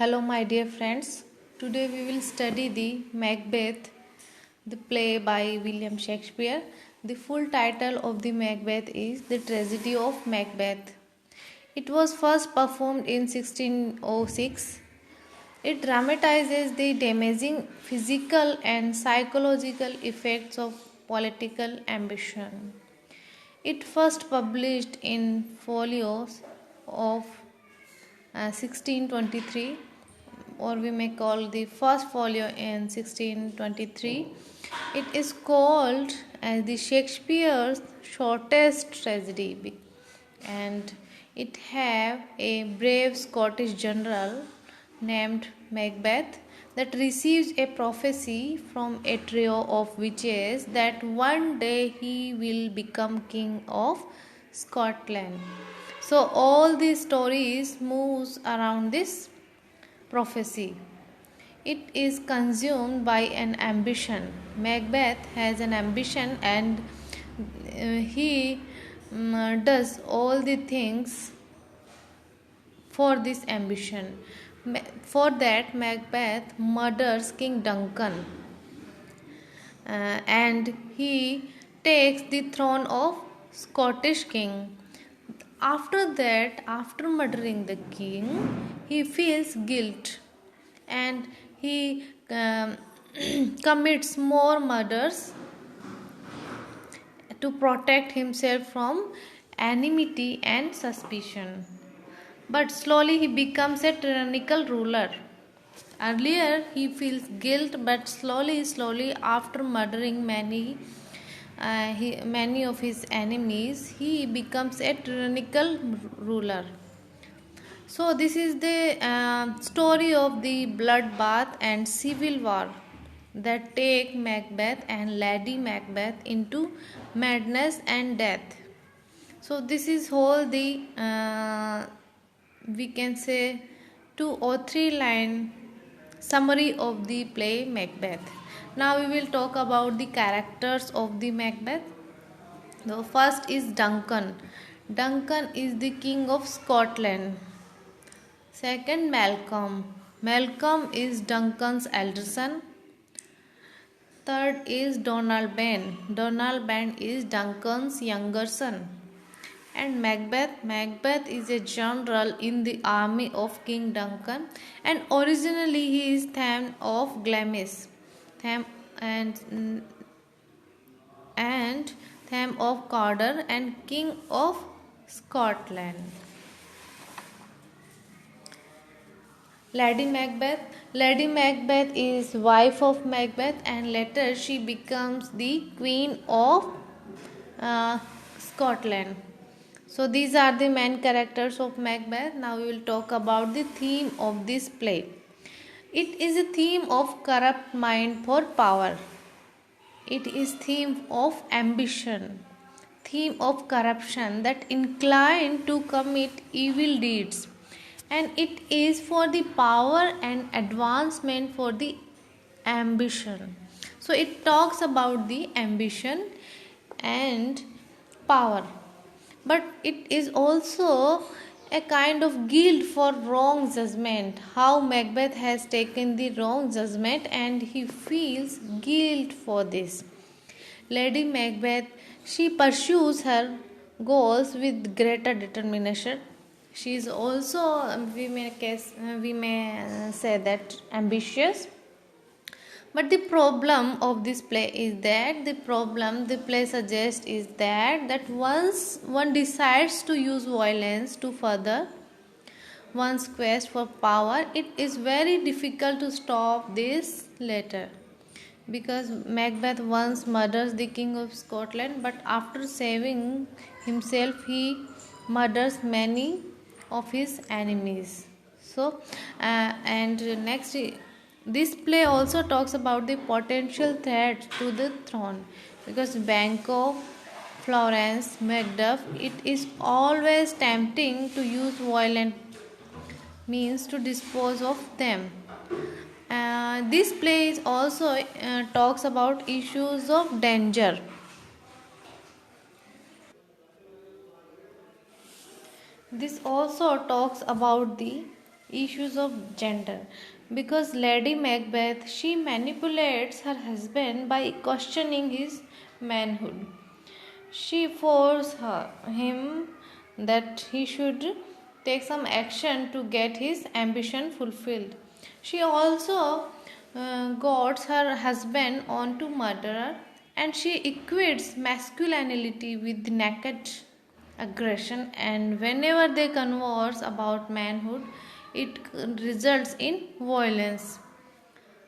Hello, my dear friends. Today we will study the Macbeth, the play by William Shakespeare. The full title of the Macbeth is The Tragedy of Macbeth. It was first performed in 1606. It dramatizes the damaging physical and psychological effects of political ambition. It first published in folios of 1623, or we may call the first folio in 1623. It is called as the Shakespeare's shortest tragedy, and it have a brave Scottish general named Macbeth that receives a prophecy from a trio of witches that one day he will become king of Scotland. So all these stories moves around this prophecy. It is consumed by an ambition. Macbeth has an ambition, and he does all the things for this ambition. For that, Macbeth murders King Duncan, and he takes the throne of Scottish king. After that, after murdering the king, he feels guilt, and he commits more murders to protect himself from enmity and suspicion. But slowly he becomes a tyrannical ruler. Earlier he feels guilt, but slowly, after murdering many of his enemies, he becomes a tyrannical ruler. So this is the story of the bloodbath and civil war that take Macbeth and Lady Macbeth into madness and death. So this is whole the we can say 2 or 3 line summary of the play Macbeth. Now we will talk about the characters of the Macbeth. The first is Duncan. Duncan is the king of Scotland. Second, Malcolm. Malcolm is Duncan's elder son. Third is Donald Ben. Donald Ben is Duncan's younger son. And Macbeth. Macbeth is a general in the army of King Duncan, and originally he is Thane of Glamis, Thane and Thane of Cawdor, and King of Scotland. Lady Macbeth. Lady Macbeth is wife of Macbeth, and later she becomes the queen of Scotland. So these are the main characters of Macbeth. Now we will talk about the theme of this play. It is a theme of corrupt mind for power. It is theme of ambition, theme of corruption that incline to commit evil deeds, and it is for the power and advancement for the ambition. So it talks about the ambition and power, but it is also a kind of guilt for wrong judgment. How Macbeth has taken the wrong judgment and he feels guilt for this. Lady Macbeth, she pursues her goals with greater determination. She is also, we may say that, ambitious. But the problem of this play is that the play suggests is that once one decides to use violence to further one's quest for power, it is very difficult to stop this later. Because Macbeth once murders the king of Scotland, but after saving himself, he murders many of his enemies. So, and next, this play also talks about the potential threat to the throne, because Banquo, Florence, Macduff, it is always tempting to use violent means to dispose of them. This play also talks about issues of danger. This also talks about the issues of gender, because Lady Macbeth, she manipulates her husband by questioning his manhood. She forces him that he should take some action to get his ambition fulfilled. She also goads her husband on to murder, and she equates masculinity with naked aggression, and whenever they converse about manhood, it results in violence.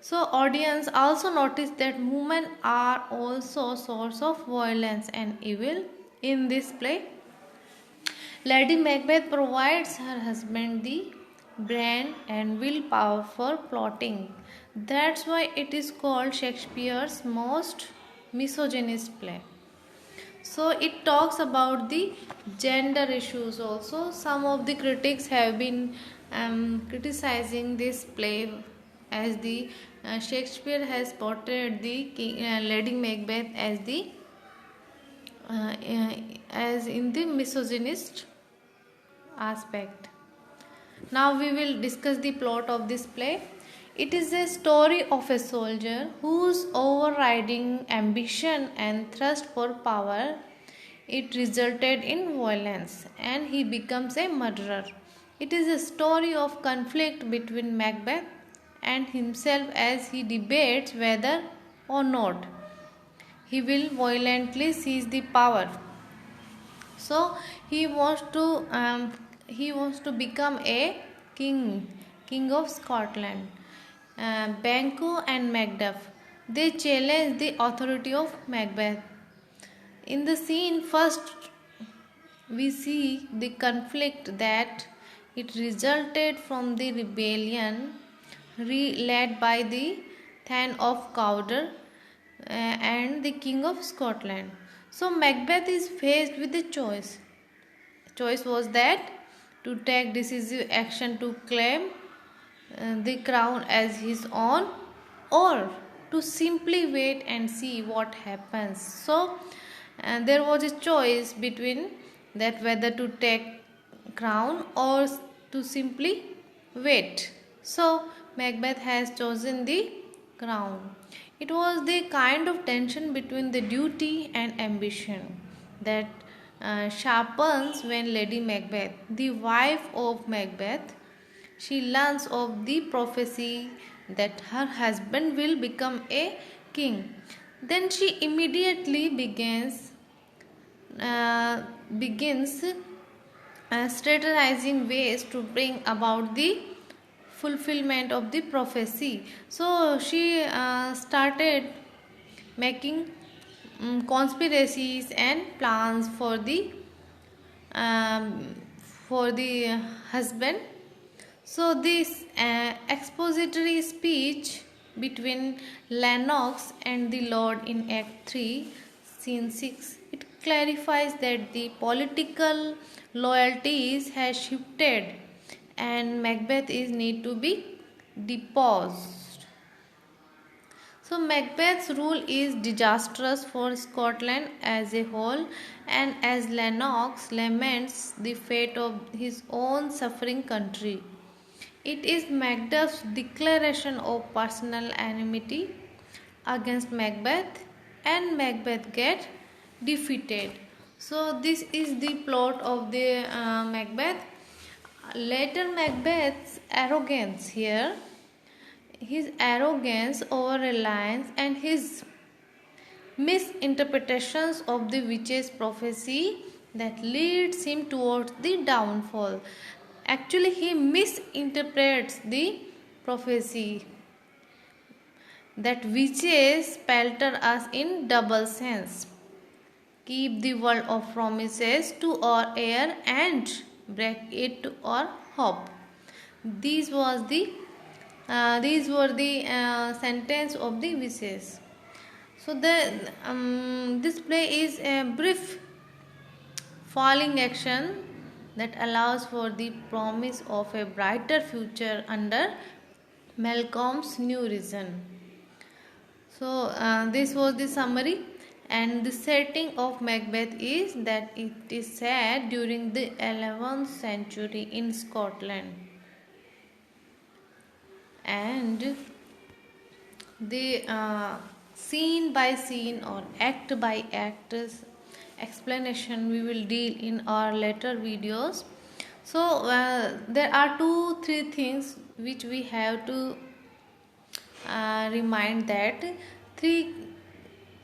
So audience also notice that women are also source of violence and evil in this play. Lady Macbeth provides her husband the brain and willpower for plotting. That's why it is called Shakespeare's most misogynist play. So it talks about the gender issues also. Some of the critics have been criticizing this play as the Shakespeare has portrayed the Lady Macbeth uh, uh, as in the misogynist aspect. Now we will discuss the plot of this play. It is a story of a soldier whose overriding ambition and thirst for power, it resulted in violence, and he becomes a murderer. It is a story of conflict between Macbeth and himself as he debates whether or not he will violently seize the power. So he wants to become a king of Scotland. Banquo and Macduff, they challenge the authority of Macbeth. In the scene, first we see the conflict that it resulted from the rebellion led by the Thane of Cawdor and the King of Scotland. So Macbeth is faced with a choice. Choice was that to take decisive action to claim the crown as his own, or to simply wait and see what happens. So there was a choice between that whether to take crown or to simply wait. So Macbeth has chosen the crown. It was the kind of tension between the duty and ambition that sharpens when Lady Macbeth, the wife of Macbeth, she learns of the prophecy that her husband will become a king. Then she immediately uh, begins strategizing ways to bring about the fulfillment of the prophecy. So she started making conspiracies and plans um, for the husband. So this expository speech between Lennox and the Lord in Act 3, Scene 6, it clarifies that the political loyalties has shifted and Macbeth is need to be deposed. So Macbeth's rule is disastrous for Scotland as a whole, and as Lennox laments the fate of his own suffering country, it is Macduff's declaration of personal enmity against Macbeth, and Macbeth gets defeated. So this is the plot of the Macbeth. Later Macbeth's arrogance here, his arrogance over reliance and his misinterpretations of the witch's prophecy that leads him towards the downfall. Actually, he misinterprets the prophecy that witches pelter us in double sense. Keep the word of promises to our ear and break it to our hope. These was the these were the sentence of the witches. So this play is a brief falling action that allows for the promise of a brighter future under Malcolm's new reign. So this was the summary, and the setting of Macbeth is that it is set during the 11th century in Scotland. and the scene by scene or act by act explanation we will deal in our later videos. So there are 2-3 things which we have to remind, that three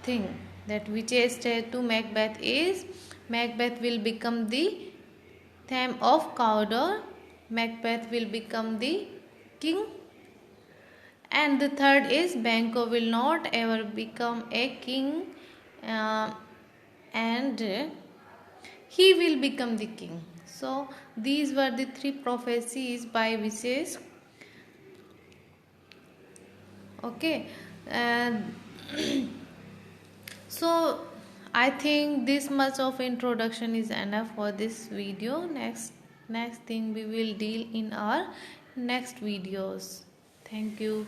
thing that which is said to Macbeth is Macbeth will become the theme of Cawdor, Macbeth will become the king, and the third is Banquo will not ever become a king, uh, and he will become the king. So these were the three prophecies by wishes. Okay, and so I think this much of introduction is enough for this video. Next thing we will deal in our next videos. Thank you.